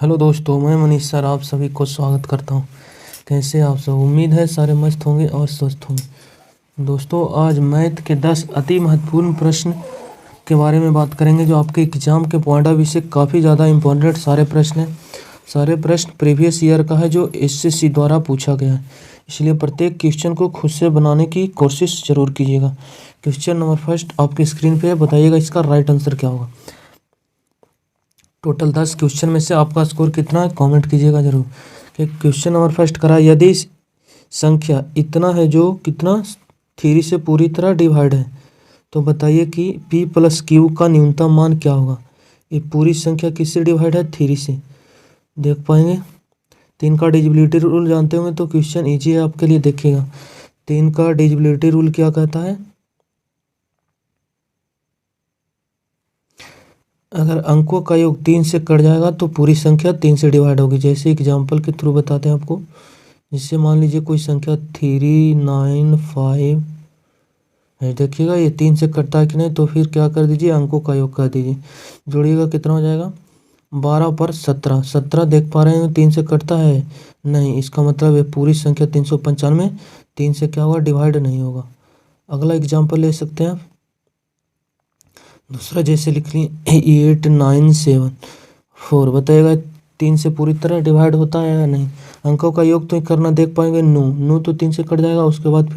Hello दोस्तों, मैं Manish sir आप सभी को स्वागत करता हूं। कैसे आप सब? उम्मीद है सारे मस्त होंगे और स्वस्थ होंगे। दोस्तों, आज मैथ के 10 अति महत्वपूर्ण प्रश्न के बारे में बात करेंगे जो आपके एग्जाम के पॉइंट ऑफ व्यू से काफ़ी ज़्यादा इंपॉर्टेंट सारे प्रश्न हैं। सारे प्रश्न प्रीवियस ईयर का है जो एसएससी द्वारा पूछा गया है, इसलिए प्रत्येक क्वेश्चन को खुद से बनाने की कोशिश जरूर कीजिएगा। क्वेश्चन नंबर फर्स्ट आपकी स्क्रीन पे है, बताइएगा इसका राइट आंसर क्या होगा। टोटल 10 क्वेश्चन में से आपका स्कोर कितना है कमेंट कीजिएगा जरूर। कि क्वेश्चन नंबर फर्स्ट करा, यदि संख्या इतना है जो कितना 3 से पूरी तरह डिवाइड है तो बताइए कि p प्लस क्यू का न्यूनतम मान क्या होगा। ये पूरी संख्या किससे डिवाइड है? 3 से। देख पाएंगे 3 का डिविजिबिलिटी रूल जानते होंगे तो क्वेश्चन ईजी है आपके लिए। देखिएगा 3 का डिविजिबिलिटी रूल क्या कहता है, अगर अंकों का योग 3 से कट जाएगा तो पूरी संख्या 3 से डिवाइड होगी। जैसे एग्जाम्पल के थ्रू बताते हैं आपको। जिससे मान लीजिए कोई संख्या 395 है, देखिएगा ये 3 से कटता है कि नहीं, तो फिर क्या कर दीजिए, अंकों का योग कर दीजिए। जोड़िएगा कितना हो जाएगा, 12 पर 17। 17 देख पा रहे हैं 3 से कटता है नहीं, इसका मतलब ये पूरी संख्या 395 3 से क्या होगा, डिवाइड नहीं होगा। अगला एग्जाम्पल ले सकते हैं आप। दूसरा जैसे लिख लिए 8974, बताइएगा 3 से पूरी तरह डिवाइड होता है या नहीं। अंकों का योग तो करना देख पाएंगे, 9 तो 3 से कट जाएगा। उसके बाद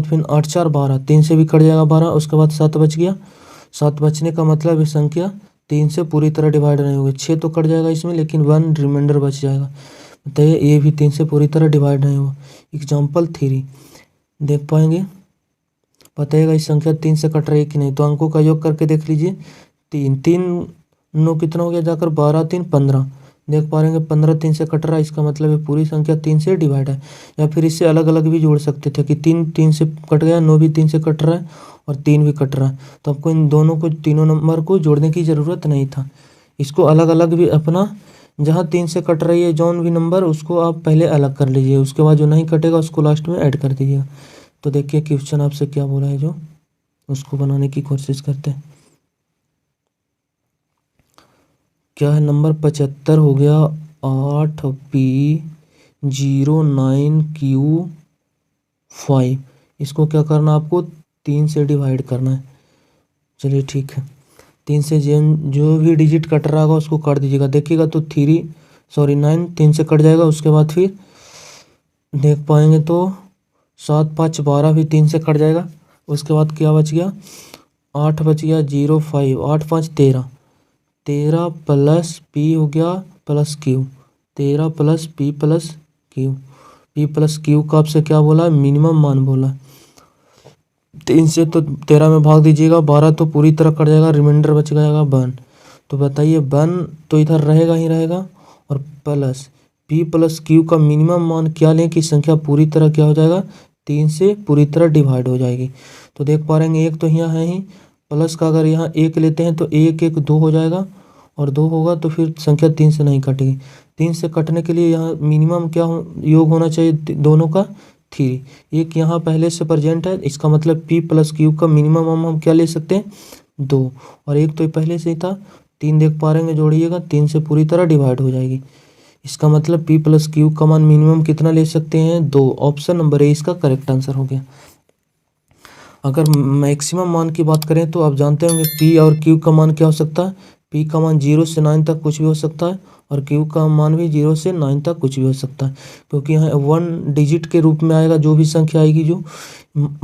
फिर 8 4 12, 3 से भी कट जाएगा 12। उसके बाद 7 बच गया। 7 बचने का मतलब ये संख्या 3 से पूरी तरह डिवाइड नहीं होगी। 6 तो कट जाएगा इसमें, लेकिन 1 रिमाइंडर बच जाएगा। बताइए ये भी 3 से पूरी तरह डिवाइड नहीं होगा। एग्जाम्पल 3 देख पाएंगे, बताइएगा इस संख्या 3 से कट रही है कि नहीं। तो अंकों का योग करके देख लीजिए, 3 9 कितना हो गया, जाकर 12 3 15। देख पा रहे हैं 15 3 से कट रहा है, इसका मतलब है पूरी संख्या 3 से डिवाइड है। या फिर इससे अलग अलग भी जोड़ सकते थे कि 3 से कट गया, 9 भी 3 से कट रहा है और 3 भी कट रहा है, तो आपको इन दोनों को, तीनों नंबर को जोड़ने की ज़रूरत नहीं था। इसको अलग अलग भी अपना, जहाँ 3 से कट रही है जौन भी नंबर उसको आप पहले अलग कर लीजिए, उसके बाद जो नहीं कटेगा उसको लास्ट में ऐड कर दीजिएगा। तो देखिए क्वेश्चन आपसे क्या बोला है, जो उसको बनाने की कोशिश करते हैं। क्या है, नंबर 75 हो गया 8p09q5। इसको क्या करना, आपको 3 से डिवाइड करना है। चलिए ठीक है, 3 से जो भी डिजिट कट रहा होगा उसको काट दीजिएगा। देखिएगा तो 9 3 से कट जाएगा। उसके बाद फिर देख पाएंगे तो 7 5 12 भी 3 से कट जाएगा। उसके बाद क्या बच गया, 8 बच गया 05, 8 5 13, 13 प्लस पी हो गया plus Q, 13 plus P plus Q. P plus Q का आपसे क्या बोला है, मिनिमम मान बोला। 3 से तो 13 में भाग दीजिएगा, 12 तो पूरी तरह कट जाएगा, रिमाइंडर बच जाएगा 1। तो बताइए 1 तो इधर रहेगा ही रहेगा, और प्लस पी प्लस क्यू का मिनिमम मान क्या लें कि संख्या पूरी तरह क्या हो जाएगा, 3 से पूरी तरह डिवाइड हो जाएगी। तो देख पा रहे हैं एक तो यहाँ है ही, प्लस का अगर यहाँ 1 लेते हैं तो 1 1 2 हो जाएगा, और 2 होगा तो फिर संख्या 3 से नहीं कटेगी। 3 से कटने के लिए यहाँ मिनिमम क्या योग होना चाहिए दोनों का, 3। एक यहाँ पहले से प्रेजेंट है, इसका मतलब p प्लस क्यू का मिनिमम हम क्या ले सकते हैं, 2, और एक तो पहले से ही था 3। देख पा रहे हैं, जोड़िएगा 3 से पूरी तरह डिवाइड हो जाएगी। इसका मतलब p प्लस क्यू का मान मिनिमम कितना ले सकते हैं, 2। ऑप्शन नंबर ए इसका करेक्ट आंसर हो गया। अगर मैक्सिमम मान की बात करें तो आप जानते होंगे p और q का मान क्या हो सकता है। p का मान 0 से 9 तक कुछ भी हो सकता है, और q का मान भी 0 से 9 तक कुछ भी हो सकता है, क्योंकि यहाँ 1 डिजिट के रूप में आएगा जो भी संख्या आएगी। जो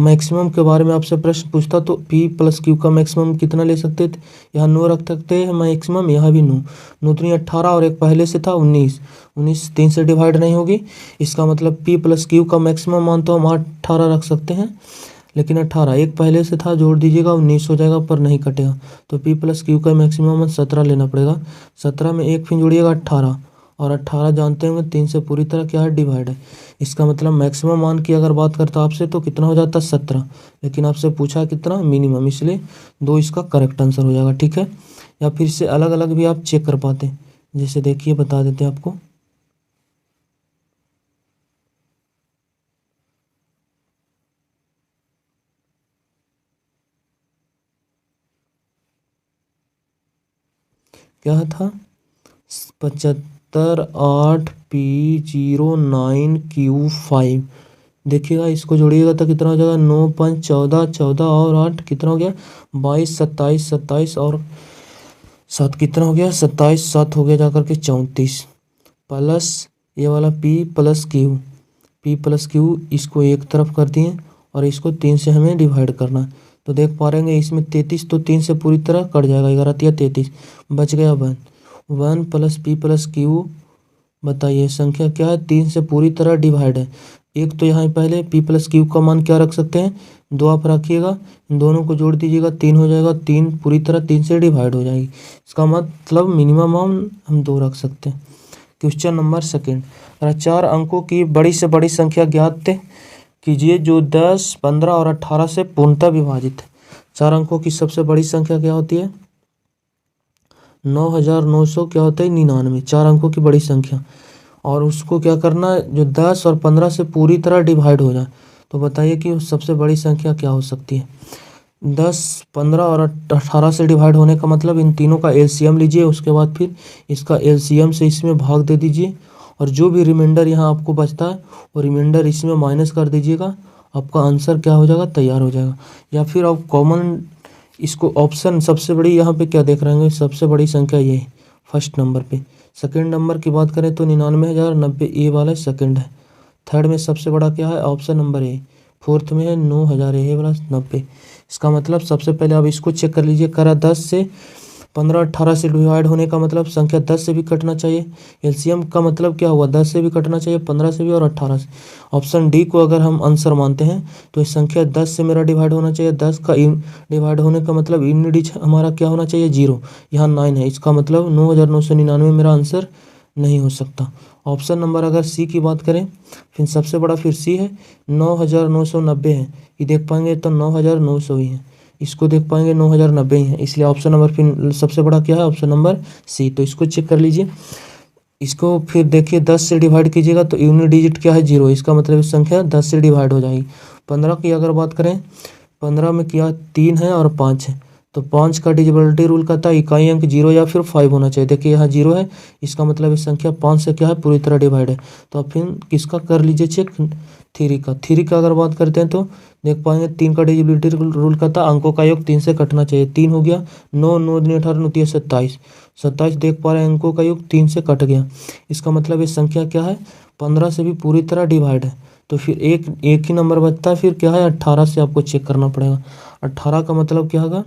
मैक्सिमम के बारे में आपसे प्रश्न पूछता तो p प्लस क्यू का मैक्सिमम कितना ले सकते थे, यहाँ 9 रख सकते हैं मैक्सिमम, यहाँ भी 9। 9 3 18, और एक पहले से था 19। 19 3 से डिवाइड नहीं होगी, इसका मतलब p प्लस क्यू का मैक्सिमम मान तो हम 18 रख सकते हैं, लेकिन 18 एक पहले से था, जोड़ दीजिएगा 19 हो जाएगा, पर नहीं कटेगा। तो p प्लस क्यू का मैक्सिमम 17 लेना पड़ेगा। 17 में एक फिर जोड़िएगा 18, और 18 जानते होंगे 3 से पूरी तरह क्या है, डिवाइड है। इसका मतलब मैक्सिमम मान की अगर बात करता आपसे तो कितना हो जाता, 17, लेकिन आपसे पूछा कितना, मिनिमम, इसलिए 2 इसका करेक्ट आंसर हो जाएगा। ठीक है, या फिर से अलग अलग भी आप चेक कर पाते हैं, जैसे देखिए बता देते हैं आपको। क्या था, 75 8P09Q5। देखिएगा इसको जोड़िएगा तो कितना हो जाएगा, 9 5 14, 14 और 8 कितना हो गया, 22 27, 27 और 7 कितना हो गया, 27 7 हो गया जाकर के 34, प्लस ये वाला P प्लस क्यू इसको एक तरफ कर दिए और इसको 3 से हमें डिवाइड करना है। तो देख पा रहे हैं इसमें 33 तो 3 से पूरी तरह कट जाएगा, 11 33, बच गया 1 प्लस P प्लस क्यू। बताइए संख्या क्या है, 3 से पूरी तरह डिवाइड है। एक तो यहाँ पहले P प्लस क्यू का मान क्या रख सकते हैं, 2 आप रखिएगा, इन दोनों को जोड़ दीजिएगा 3 हो जाएगा, 3 पूरी तरह 3 से डिवाइड हो जाएगी। इसका मतलब मिनिमम हम 2 रख सकते हैं। क्वेश्चन नंबर सेकेंड, 4 अंकों की बड़ी से बड़ी संख्या ज्ञात कीजिए जो 10 15 और 18 से पूर्णतः विभाजित है। 4 अंकों की सबसे बड़ी संख्या क्या होती है, 9900 क्या होता है, 99, 4 अंकों की बड़ी संख्या। और उसको क्या करना है, जो 10 और 15 से पूरी तरह डिवाइड हो जाए। तो बताइए कि सबसे बड़ी संख्या क्या हो सकती है। 10 15 और 18 से डिवाइड होने का मतलब इन तीनों का एलसीएम लीजिए, उसके बाद फिर इसका एलसीएम से इसमें भाग दे दीजिए और जो भी रिमाइंडर यहाँ आपको बचता है वो रिमाइंडर इसमें माइनस कर दीजिएगा, आपका आंसर क्या हो जाएगा, तैयार हो जाएगा। या फिर आप कॉमन इसको ऑप्शन सबसे बड़ी यहाँ पे क्या देख रहे हैं, सबसे बड़ी संख्या ये है फर्स्ट नंबर पे। सेकंड नंबर की बात करें तो 99,090 ए वाला सेकंड है। थर्ड में सबसे बड़ा क्या है, ऑप्शन नंबर ए। फोर्थ में है 9,000 ए वाला 90। इसका मतलब सबसे पहले आप इसको चेक कर लीजिए, करा 10 से 15 18 से डिवाइड होने का मतलब संख्या 10 से भी कटना चाहिए। एलसीएम का मतलब क्या हुआ, 10 से भी कटना चाहिए, 15 से भी और 18 से। ऑप्शन डी को अगर हम आंसर मानते हैं तो ये संख्या 10 से मेरा डिवाइड होना चाहिए। 10 का डिवाइड होने का मतलब इन डिजिट हमारा क्या होना चाहिए, 0। यहाँ 9 है, इसका मतलब 9,999 मेरा आंसर नहीं हो सकता। ऑप्शन नंबर अगर सी की बात करें, फिर सबसे बड़ा फिर सी है, 9,990 है। ये देख पाएंगे तो 9,900 ही है, इसको देख पाएंगे 9,090 ही है, इसलिए ऑप्शन नंबर फिर सबसे बड़ा क्या है, ऑप्शन नंबर सी। तो इसको चेक कर लीजिए। इसको फिर देखिए 10 से डिवाइड कीजिएगा तो यूनिट डिजिट क्या है, 0। इसका मतलब इस संख्या 10 से डिवाइड हो जाएगी। 15 की अगर बात करें, 15 में क्या 3 है और 5 है, तो 5 का डिविजिबिलिटी रूल कहता है इकाई अंक 0 या फिर 5 होना चाहिए। देखिए यहाँ 0 है, इसका मतलब इस संख्या 5 से क्या है, पूरी तरह डिवाइड है। तो अब फिर किसका कर लीजिए चेक, 3 का अगर बात करते हैं तो देख पाएंगे 3 का डिविजिबिलिटी रूल कहता है अंकों का योग 3 से कटना चाहिए। 3 हो गया, 9 9 दूनी 18 9 3 27, 27 देख पा रहे हैं अंकों का योग 3 से कट गया। इसका मतलब ये संख्या क्या है, 15 से भी पूरी तरह डिवाइड है। तो फिर एक ही नंबर बचता है, फिर क्या है 18 से आपको चेक करना पड़ेगा। 18 का मतलब क्या होगा,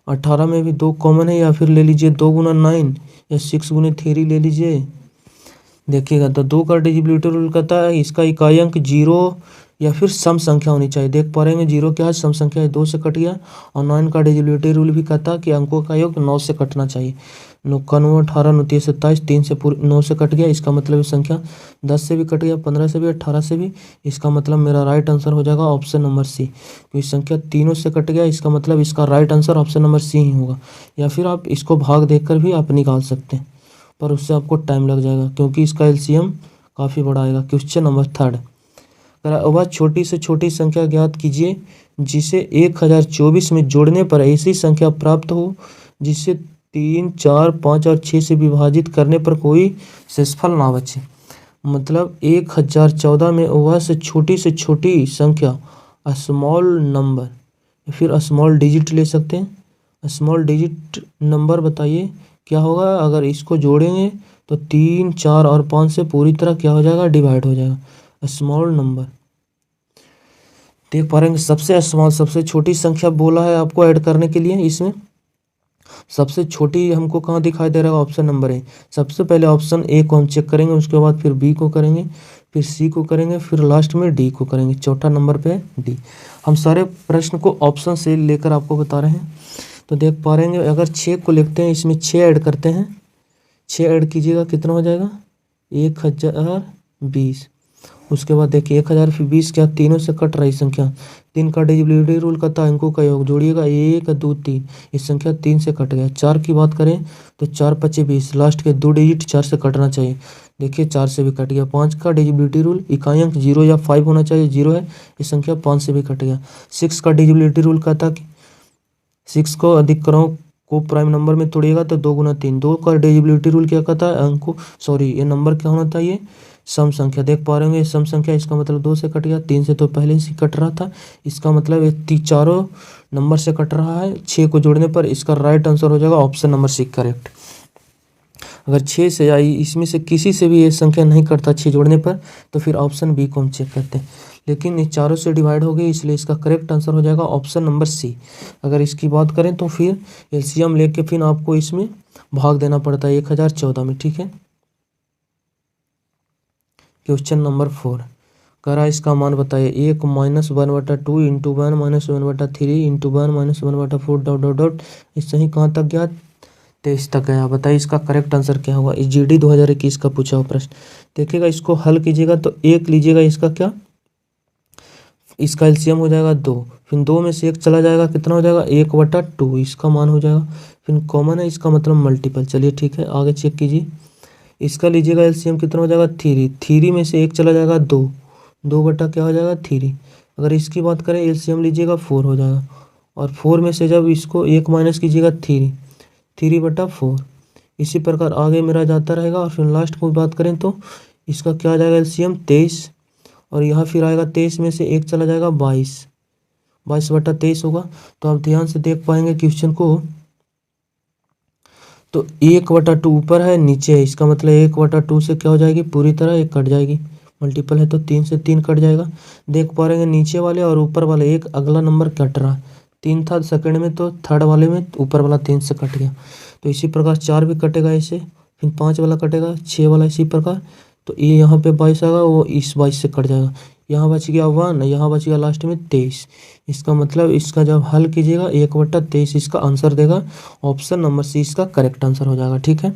18 में भी 2 कॉमन है, या फिर ले लीजिए 2 गुना 9 या 6 गुने 3 ले लीजिए। देखिएगा तो 2 का डिविजिबिलिटी रूल कहता है इसका इकाई अंक 0 या फिर सम संख्या होनी चाहिए। देख पा रहे हैं 0 क्या है, सम संख्या है, 2 से कट गया। और 9 का डिविजिबिलिटी रूल भी कहता है कि अंकों का योग 9 से कटना चाहिए। 9 का 9 18 9 3 27, 3 से 9 से कट गया, इसका मतलब संख्या 10 से भी कट गया, 15 से भी, 18 से भी। इसका मतलब मेरा राइट आंसर हो जाएगा ऑप्शन नंबर सी, क्योंकि संख्या तीनों से कट गया, इसका मतलब इसका right answer option number C ही होगा। या फिर आप इसको भाग देखकर भी आप निकाल सकते हैं, पर उससे आपको टाइम लग जाएगा क्योंकि इसका एलसीएम काफ़ी बड़ा आएगा। क्वेश्चन नंबर थर्ड, वह छोटी से छोटी संख्या ज्ञात कीजिए जिसे 1024 में जोड़ने पर ऐसी संख्या प्राप्त हो जिसे 3 4 5 और 6 से विभाजित करने पर कोई शेषफल ना बचे। मतलब 1014 में वह से छोटी संख्या स्मॉल नंबर या फिर स्मॉल डिजिट ले सकते हैं। स्मॉल डिजिट नंबर बताइए क्या होगा, अगर इसको जोड़ेंगे तो 3 4 और 5 से पूरी तरह क्या हो जाएगा, डिवाइड हो जाएगा। स्मॉल नंबर देख पा रहे हैं, सबसे स्मॉल सबसे छोटी संख्या बोला है आपको ऐड करने के लिए। इसमें सबसे छोटी हमको कहाँ दिखाई दे रहा है, ऑप्शन नंबर ए। सबसे पहले ऑप्शन ए को हम चेक करेंगे, उसके बाद फिर बी को करेंगे, फिर सी को करेंगे, फिर लास्ट में डी को करेंगे। चौथा नंबर पे डी। हम सारे प्रश्न को ऑप्शन से लेकर आपको बता रहे हैं। तो देख पा रहे हैं अगर 6 को लिखते हैं, इसमें 6 ऐड करते हैं, 6 ऐड कीजिएगा कितना हो जाएगा, 1020। उसके बाद देखिए 1020 क्या तीनों से कट रही संख्या। 3 का डिविजिबिलिटी रूल कहता है अंकों का योग, जोड़िएगा 1 2 3, इस संख्या 3 से कट गया। 4 की बात करें तो 4 5 20, लास्ट के 2 डिजिट 4 से कटना चाहिए। देखिए 4 से भी कट गया। 5 का डिविजिबिलिटी रूल इकाई अंक 0 या 5 होना चाहिए, 0 है, इस संख्या 5 से भी कट गया। 6 का डिविजिबिलिटी रूल कहता कि 6 को अधिक करो को प्राइम नंबर में तोड़िएगा तो 2 गुना 3, 2 का डिविजिबिलिटी रूल क्या कहता है, अंक को ये नंबर क्या होना चाहिए, सम संख्या। देख पा रहे होंगे सम संख्या, इसका मतलब 2 से कट गया, 3 से तो पहले से कट रहा था, इसका मतलब ये चारों नंबर से कट रहा है। 6 को जोड़ने पर इसका राइट आंसर हो जाएगा ऑप्शन नंबर सी करेक्ट। अगर 6 से या इसमें से किसी से भी ये संख्या नहीं कटता 6 जोड़ने पर, तो फिर ऑप्शन बी को हम चेक करते हैं, लेकिन ये चारों से डिवाइड हो गई, इसलिए इसका करेक्ट आंसर हो जाएगा ऑप्शन नंबर सी। अगर इसकी बात करें तो फिर एलसीएम लेके फिर आपको इसमें भाग देना पड़ता है 1014 में, ठीक है। क्वेश्चन नंबर 4 करा, इसका मान बताइए। 1 - 1/2 into 1 - 1/3 into 1 - 1/4 dot dot dot, इससे ही कहाँ तक गया, 23 तक गया। बताइए इसका करेक्ट आंसर क्या होगा। इस जीडी 2021 का पूछा हुआ प्रश्न। देखिएगा इसको हल कीजिएगा तो 1 लीजिएगा, इसका क्या, इसका एलसीएम हो जाएगा 2, फिर 2 में से 1 चला जाएगा, कितना हो जाएगा 1/2, इसका मान हो जाएगा। फिर कॉमन है, इसका मतलब मल्टीपल। चलिए ठीक है, आगे चेक कीजिए। इसका लीजिएगा एलसीएम कितना हो जाएगा 3, 3 में से 1 चला जाएगा 2, 2 बटा क्या हो जाएगा 3। अगर इसकी बात करें एलसीएम लीजिएगा 4 हो जाएगा, और 4 में से जब इसको 1 माइनस कीजिएगा 3, 3/4। इसी प्रकार आगे मेरा जाता रहेगा। और फिर लास्ट को बात करें तो इसका क्या आ जाएगा एलसीएम 23, और यहाँ फिर आएगा 23 में से 1 चला जाएगा 22, 22/23 होगा। तो आप ध्यान से देख पाएंगे क्वेश्चन को, तो 1/2 ऊपर है नीचे है, इसका मतलब 1/2 से क्या हो जाएगी, पूरी तरह 1 कट जाएगी। मल्टीपल है तो 3 से 3 कट जाएगा। देख पा रहे हैं नीचे वाले और ऊपर वाले एक अगला नंबर कट रहा है, 3 था सेकंड में, तो थर्ड वाले में ऊपर वाला 3 से कट गया। तो इसी प्रकार 4 भी कटेगा ऐसे, फिर 5 वाला कटेगा, 6 वाला इसी प्रकार। तो ये यहाँ पे 22 आएगा, वो इस 22 से कट जाएगा। यहाँ बच गया 1, यहाँ बच गया लास्ट में 23। इसका मतलब इसका जब हल कीजिएगा 1/23 इसका आंसर देगा, ऑप्शन नंबर सी इसका करेक्ट आंसर हो जाएगा, ठीक है।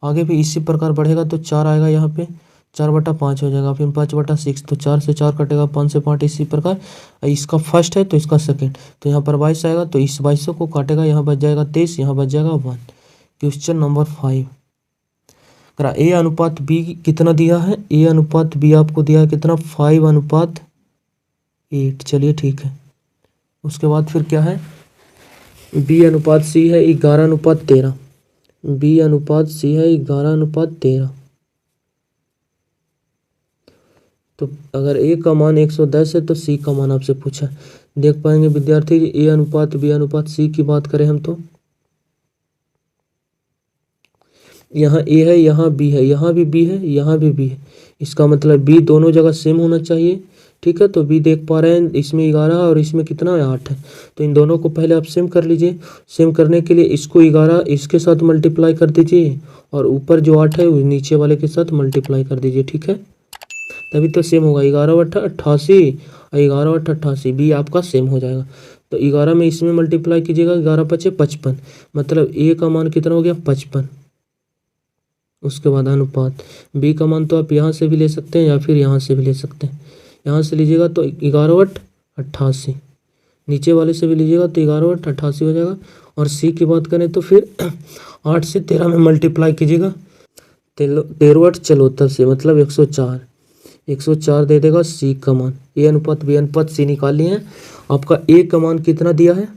आगे भी इसी प्रकार बढ़ेगा तो 4 आएगा, यहाँ पे 4/5 हो जाएगा, फिर 5/6, तो 4 से 4 कटेगा, 5 से 5 इसी प्रकार। इसका फर्स्ट है तो इसका सेकंड, तो यहाँ पर 22 आएगा, तो इस 22 को काटेगा, यहाँ बच जाएगा 23, यहाँ बच जाएगा 1। क्वेश्चन नंबर 5 करा, ए अनुपात बी कितना दिया है, ए अनुपात बी आपको दिया है कितना, 5:8। चलिए ठीक है, उसके बाद फिर क्या है, बी अनुपात सी है 11:13, बी अनुपात सी है 11:13। तो अगर ए का मान 110 है तो सी का मान आपसे पूछा है। देख पाएंगे विद्यार्थी ए अनुपात बी अनुपात सी की बात करें हम तो यहाँ ए है, यहाँ बी है, यहाँ भी बी है, यहाँ भी बी है, इसका मतलब बी दोनों जगह सेम होना चाहिए, ठीक है। तो बी देख पा रहे हैं इसमें 11 और इसमें कितना है 8 है, तो इन दोनों को पहले आप सेम कर लीजिए। सेम करने के लिए इसको 11 इसके साथ मल्टीप्लाई कर दीजिए, और ऊपर जो 8 है वो नीचे वाले के साथ मल्टीप्लाई कर दीजिए, ठीक है, तभी तो सेम होगा। 11/88 और 11/88 बी आपका सेम हो जाएगा। तो 11 में इसमें मल्टीप्लाई कीजिएगा, 11×5 = 55, मतलब ए का मान कितना हो गया 55। उसके बाद अनुपात बी का मान तो आप यहाँ से भी ले सकते हैं या फिर यहाँ से भी ले सकते हैं। यहाँ से लीजिएगा तो 11/88, नीचे वाले से भी लीजिएगा तो 11/88 हो जाएगा। और सी की बात करें तो फिर 8 से 13 में मल्टीप्लाई कीजिएगा, 13/74 से, मतलब 104, 104 दे देगा सी का मान। ए अनुपात बी अनुपात सी निकाल लिए हैं। आपका ए का मान कितना दिया है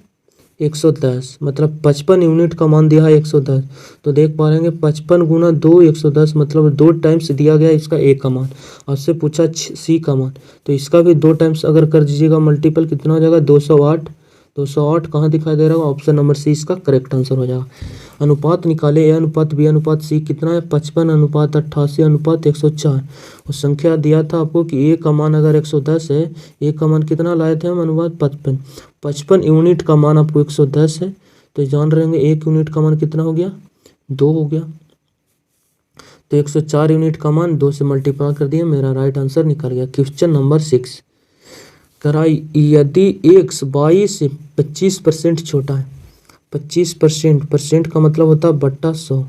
110, मतलब 55 यूनिट का मान दिया है 110। तो देख पा रहे हैं 55 × 2 110, मतलब 2 टाइम्स दिया गया इसका ए का मान। आपसे पूछा सी का मान, तो इसका भी 2 टाइम्स अगर कर दीजिएगा मल्टीपल, कितना हो जाएगा 208। 208 कहाँ दिखाई दे रहा है, ऑप्शन नंबर सी इसका करेक्ट आंसर हो जाएगा। अनुपात निकाले ए अनुपात बी अनुपात सी कितना है 55:88:104। उस संख्या दिया था आपको कि ए का मान अगर 110 है, ए का मान कितना लाए थे हम, अनुपात 55, 55 यूनिट का मान आपको 110 है, तो जान रहे होंगे 1 यूनिट का मान कितना हो गया 2 हो गया। तो 104 यूनिट का मान 2 से मल्टीप्लाई कर दिया, मेरा राइट आंसर निकल गया। क्वेश्चन नंबर 6 कराई, यदि x 22 से 25% छोटा है, 25%, परसेंट का मतलब होता है बट्टा 100।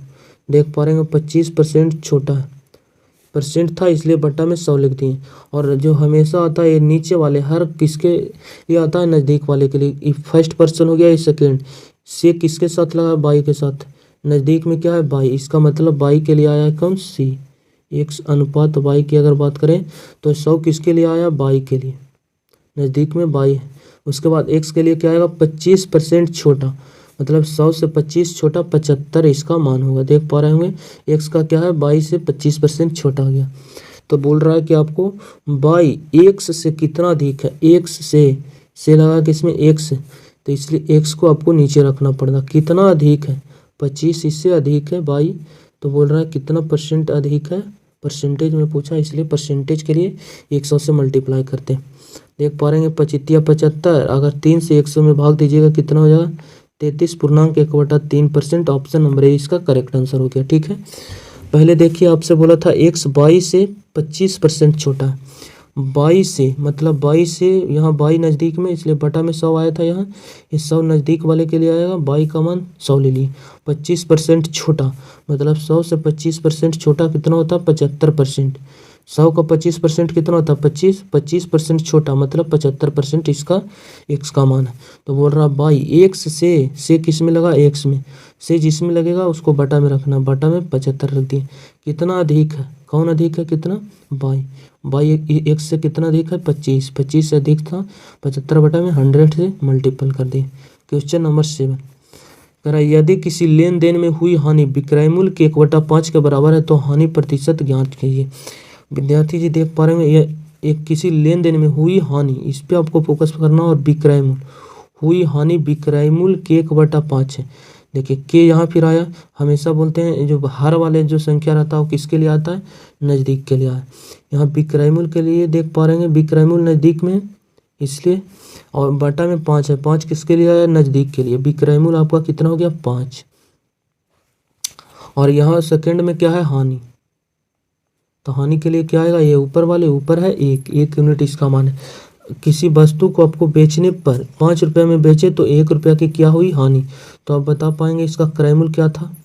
देख पा रहे हैं 25% छोटा है, परसेंट था इसलिए बट्टा में 100 लिख दिए। और जो हमेशा आता है ये नीचे वाले हर किसके लिए आता है, नज़दीक वाले के लिए। फर्स्ट पर्सन हो गया, ये सेकेंड से किसके साथ लगा, बाई के साथ, नज़दीक में क्या है बाई, इसका मतलब बाई के लिए आया है कौन सी, x अनुपात बाई की अगर बात करें तो 100 किसके लिए आया, बाई के लिए, नज़दीक में बाई है। उसके बाद x के लिए क्या आएगा 25% छोटा, मतलब 100 से 25 छोटा 75 इसका मान होगा। देख पा रहे होंगे x का क्या है, 22 से 25% छोटा हो गया। तो बोल रहा है कि आपको y x से कितना अधिक है, x से लगा कि इसमें x है, तो इसलिए x को आपको नीचे रखना पड़ेगा। कितना अधिक है, 25 इससे अधिक है y, तो बोल रहा है कितना परसेंट अधिक है, परसेंटेज में पूछा इसलिए परसेंटेज के लिए 100 से मल्टीप्लाई करते हैं। देख पा रहे हैं 25 75, अगर 3 से 100 में भाग दीजिएगा कितना हो जाएगा, 33.1/3%। ऑप्शन नंबर ए इसका करेक्ट आंसर हो गया। ठीक है, पहले देखिए आपसे बोला था x 22 से 25% छोटा है। 22 से मतलब 22 से यहाँ 22 नज़दीक में, इसलिए बटा में 100 आया था, यहाँ इस 100 नज़दीक वाले के लिए आएगा, 22 का मान 100 ले लिए। 25% छोटा मतलब 100 से 25% छोटा कितना होता है, 75%। 100 का 25% कितना होता है, 25% छोटा मतलब 75% इसका x का मान है। तो बोल रहा बाई x से किस में लगा, x में, से जिसमें लगेगा उसको बटा में रखना, बटा में 75 रख दिए। कितना अधिक है, कौन अधिक है, कितना, बाई x से कितना अधिक है, 25 से अधिक था, 75 बटा में 100 से मल्टीपल कर दिए। क्वेश्चन नंबर 7 कह रहा यदि किसी लेन देन में हुई हानि विक्रय मूल्य के 1/5 के बराबर है तो हानि प्रतिशत ज्ञात कीजिए। विद्यार्थी जी देख पा रहे हैं ये एक किसी लेन देन में हुई हानि, इस पे आपको फोकस करना, और विक्रय मूल्य, हुई हानि विक्रय मूल्य के 1/5 है। देखिए के यहाँ फिर आया, हमेशा बोलते हैं जो हर वाले जो संख्या रहता है वो किसके लिए आता है, नज़दीक के लिए आया। यहाँ विक्रय मूल्य के लिए देख पा रहे हैं विक्रय मूल्य नज़दीक में इसलिए, और बटा में 5 है, 5 किसके लिए आया, नज़दीक के लिए। विक्रय मूल्य आपका कितना हो गया, 5। और यहाँ सेकंड में क्या है, हानि, तो हानि के लिए क्या आएगा, ये ऊपर वाले ऊपर है 1 यूनिट इसका मान है। किसी वस्तु को आपको बेचने पर 5 रुपये में बेचे तो 1 रुपया की क्या हुई, हानि। तो आप बता पाएंगे इसका क्रय मूल्य क्या था।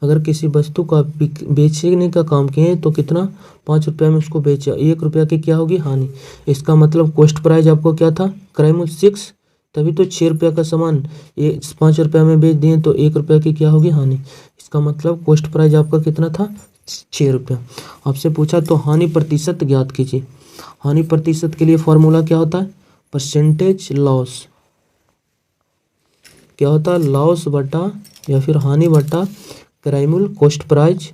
अगर किसी वस्तु को आप बेचने का काम किए तो कितना, 5 रुपये में उसको बेचा, 1 रुपया की क्या होगी, हानि। इसका मतलब कॉस्ट प्राइस आपको क्या था, क्रय मूल्य 6, तभी तो 6 रुपया का सामान 5 रुपया में बेच दिए तो 1 रुपया की क्या होगी, हानि। इसका मतलब कॉस्ट प्राइस आपका कितना था, 6 रुपया। आपसे पूछा तो हानि प्रतिशत ज्ञात कीजिए। हानि प्रतिशत के लिए फॉर्मूला क्या होता है, परसेंटेज लॉस, क्या होता है, लॉस बटा या फिर हानि बटा क्रय मूल्य कॉस्ट प्राइस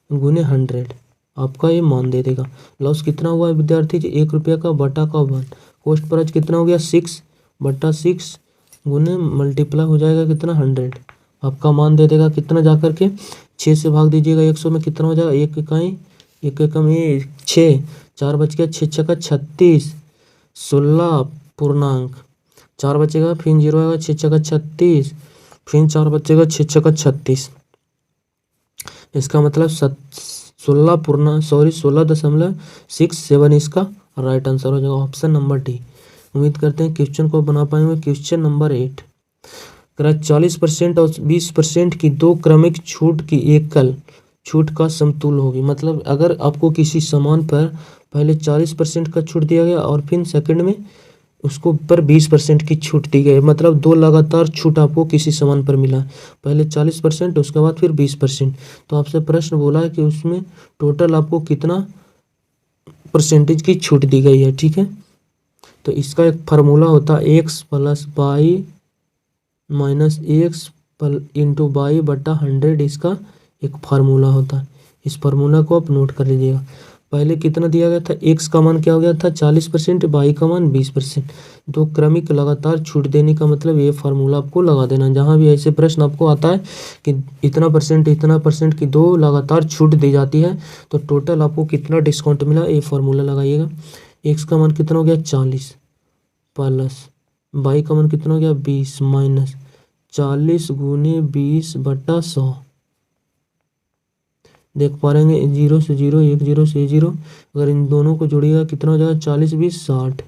गुने 100, आपका ये मान दे देगा। लॉस कितना हुआ है विद्यार्थी जी, 1 रुपया का बटा का 1, कॉस्ट प्राइस कितना हो गया, 6 बटा 6 गुने मल्टीप्लाई हो जाएगा कितना, 100, आपका मान दे देगा कितना, जा करके 6 से भाग दीजिएगा 100 में कितना हो जाएगा, 1 इकाई 1 एकम 6, 4 बच गया, 6 छक्का 36, 16 पूर्णांक, 4 बचेगा फिर 0 आएगा, 6 छक्का 36, फिर 4 बचेगा, 6 छक्का 36। इसका मतलब 16.67 इसका राइट आंसर हो जाएगा, ऑप्शन नंबर डी। उम्मीद करते हैं क्वेश्चन को बना पाएंगे। क्वेश्चन नंबर 8 40% और 20% की दो क्रमिक छूट की एकल छूट का समतुल्य होगी। मतलब अगर आपको किसी सामान पर पहले 40% का छूट दिया गया और फिर सेकंड में उसको पर 20% की छूट दी गई, मतलब दो लगातार छूट आपको किसी सामान पर मिला, पहले 40% उसके बाद फिर 20%। तो आपसे प्रश्न बोला है कि उसमें टोटल आपको कितना परसेंटेज की छूट दी गई है। ठीक है, तो इसका एक फार्मूला होता है x plus y minus x into y बटा 100, इसका एक फार्मूला होता है। इस फार्मूला को आप नोट कर लीजिएगा। पहले कितना दिया गया था, एक्स का मान क्या हो गया था 40%, वाई का मान 20%। दो क्रमिक लगातार छूट देने का मतलब ये फार्मूला आपको लगा देना। जहाँ भी ऐसे प्रश्न आपको आता है कि इतना परसेंट की दो लगातार छूट दी जाती है तो टोटल आपको कितना डिस्काउंट मिला, ये फार्मूला लगाइएगा। एक्स का मान कितना हो गया 40 प्लस वाई का मान कितना हो गया 20 माइनस 40 गुने 20 बटा 100। देख पा रहे हैं 0 से 0, 1 0 से 0, अगर इन दोनों को जोड़िएगा कितना हो जाएगा 40 20 60,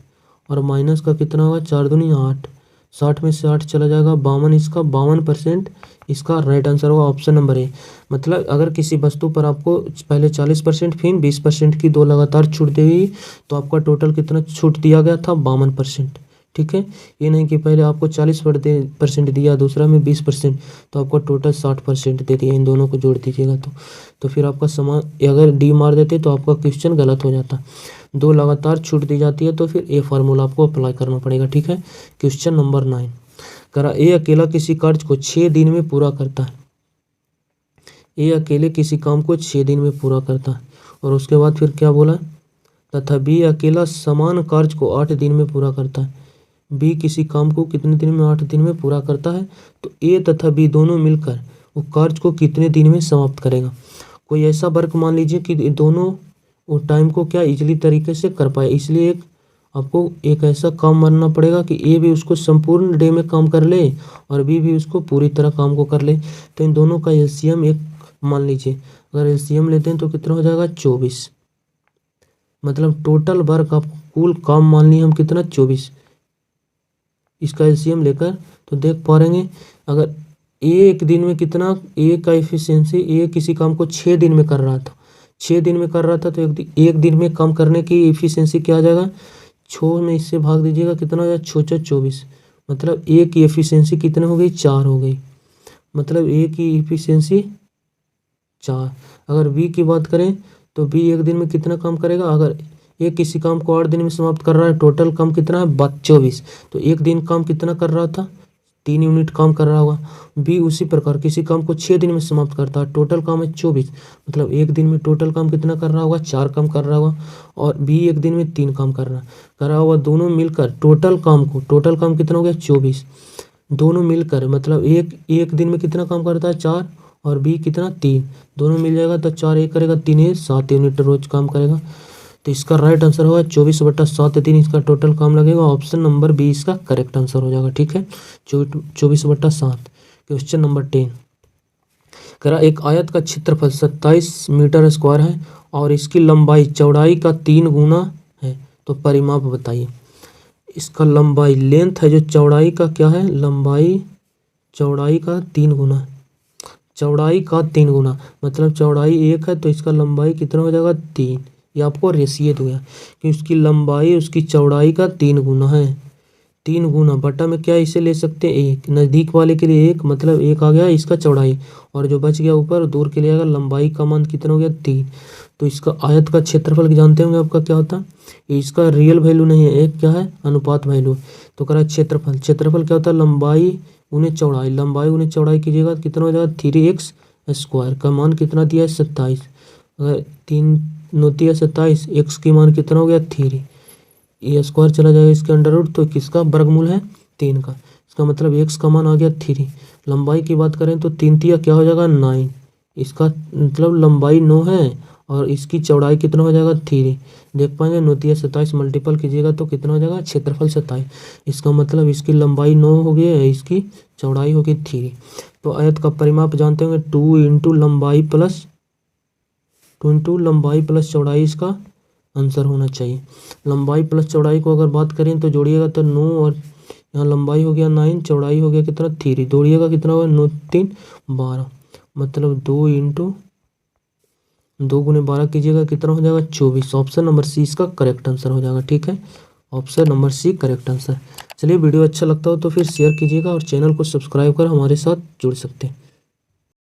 और माइनस का कितना होगा 4 दूनी 8, 60 में से 8 चला जाएगा 52, इसका 52% इसका राइट आंसर होगा, ऑप्शन नंबर ए। मतलब अगर किसी वस्तु पर आपको पहले 40% फिर 20% की दो लगातार छूट दी गई तो आपका टोटल कितना छूट दिया गया था 52%। ठीक है, ये नहीं कि पहले आपको 40% दिया दूसरा में 20%, तो आपको टोटल 60% दे दिया। इन दोनों को जोड़ दीजिएगा तो फिर आपका समान अगर डी मार देते तो आपका क्वेश्चन गलत हो जाता। दो लगातार छूट दी जाती है तो फिर ए फार्मूला आपको अप्लाई करना पड़ेगा। ठीक है, क्वेश्चन नंबर 9 करा ए अकेला किसी कार्य को 6 दिन में पूरा करता है। ए अकेले किसी काम को 6 दिन में पूरा करता है। और उसके बाद फिर क्या बोला, तथा बी अकेला समान कार्य को 8 दिन में पूरा करता है। बी किसी काम को कितने दिन में, 8 दिन में पूरा करता है। तो ए तथा बी दोनों मिलकर वो कार्य को कितने दिन में समाप्त करेगा। कोई ऐसा वर्क मान लीजिए कि दोनों वो टाइम को क्या इजली तरीके से कर पाए, इसलिए आपको एक ऐसा काम मानना पड़ेगा कि ए भी उसको संपूर्ण डे में काम कर ले और बी भी उसको पूरी तरह काम को कर ले। तो इन दोनों का एलसीएम एक मान लीजिए, अगर एलसीएम लेते हैं तो कितना हो जाएगा 24। मतलब टोटल वर्क आप कुल काम मान लिए हम कितना 24। इसका एलसीएम लेकर तो देख पा रहेंगे, अगर एक दिन में कितना ए का एफिशिएंसी, ए किसी काम को 6 दिन में कर रहा था, 6 दिन में कर रहा था, तो एक दिन में काम करने की एफिशिएंसी क्या आ जाएगा, 6 में इससे भाग दीजिएगा कितना हो जाएगा 6 24। मतलब ए की एफिशिएंसी कितने हो गई 4 हो गई। मतलब ए की एफिशिएंसी 4। अगर बी की बात करें तो बी एक दिन में कितना काम करेगा, अगर ए किसी काम को 8 दिन में समाप्त कर रहा है, टोटल काम कितना है 24, तो एक दिन काम कितना कर रहा था 3 यूनिट काम कर रहा होगा। बी उसी प्रकार किसी काम को 6 दिन में समाप्त करता है, टोटल काम है 24, मतलब एक दिन में टोटल काम कितना कर रहा होगा 4 काम कर रहा होगा। और बी एक दिन में 3 काम कर रहा होगा। दोनों मिलकर टोटल काम कितना हो गया 24। दोनों मिलकर मतलब एक दिन में कितना काम करता है 4 और बी कितना 3, दोनों मिल जाएगा तो 4 एक करेगा 3 है 7 यूनिट रोज काम करेगा। तो इसका राइट आंसर होगा 24/7 दिन इसका टोटल काम लगेगा। ऑप्शन नंबर बी इसका करेक्ट आंसर हो जाएगा। ठीक है, 24/7। क्वेश्चन नंबर 10 करा एक आयत का क्षेत्रफल 27 मीटर स्क्वायर है और इसकी लंबाई चौड़ाई का 3 गुना है, तो परिमाप बताइए। इसका लंबाई लेंथ है जो चौड़ाई का क्या है, लंबाई चौड़ाई का 3 गुना है। चौड़ाई का 3 गुना मतलब चौड़ाई 1 है तो इसका लंबाई कितना हो जाएगा 3। ये आपको रेशियो दिया कि उसकी लंबाई उसकी चौड़ाई का 3 गुना है। 3 गुना बटा में क्या इसे ले सकते हैं 1, नज़दीक वाले के लिए 1 मतलब 1 आ गया इसका चौड़ाई, और जो बच गया ऊपर दूर के लिए आएगा लंबाई का मान कितना हो गया 3। तो इसका आयत का क्षेत्रफल जानते होंगे आपका क्या होता है, इसका रियल वैल्यू नहीं है, एक क्या है अनुपात वैल्यू। तो करा क्षेत्रफल क्या होता है लंबाई उन्हें चौड़ाई कीजिएगा कितना हो जाएगा 3x स्क्वायर का मान कितना दिया है 27। अगर 3 9 27, x की मान कितना हो गया 3, ये स्क्वायर चला जाएगा इसके अंडर रूट, तो किसका वर्गमूल है 3 का। इसका मतलब x का मान आ गया 3। लंबाई की बात करें तो 3 तिया क्या हो जाएगा 9, इसका मतलब लंबाई 9 है और इसकी चौड़ाई कितना हो जाएगा 3। देख पाएंगे 9 तिया 27 मल्टीपल कीजिएगा तो कितना हो जाएगा क्षेत्रफल 27। इसका मतलब इसकी लंबाई 9 हो गई है, इसकी चौड़ाई होगी 3। तो आयत का परिमाप जानते होंगे 2 इंटू लंबाई प्लस चौड़ाई इसका आंसर होना चाहिए। लंबाई प्लस चौड़ाई को अगर बात करें तो जोड़िएगा तो 9 और यहाँ लंबाई हो गया 9, चौड़ाई हो गया कितना 3, जोड़िएगा कितना होगा 9 3 12, मतलब 2 इंटू 2 गुने 12 कीजिएगा कितना हो जाएगा 24। ऑप्शन नंबर सी इसका करेक्ट आंसर हो जाएगा। ठीक है, option number C correct answer. चलिए वीडियो अच्छा लगता हो तो फिर शेयर कीजिएगा और चैनल को सब्सक्राइब कर हमारे साथ जुड़ सकते हैं।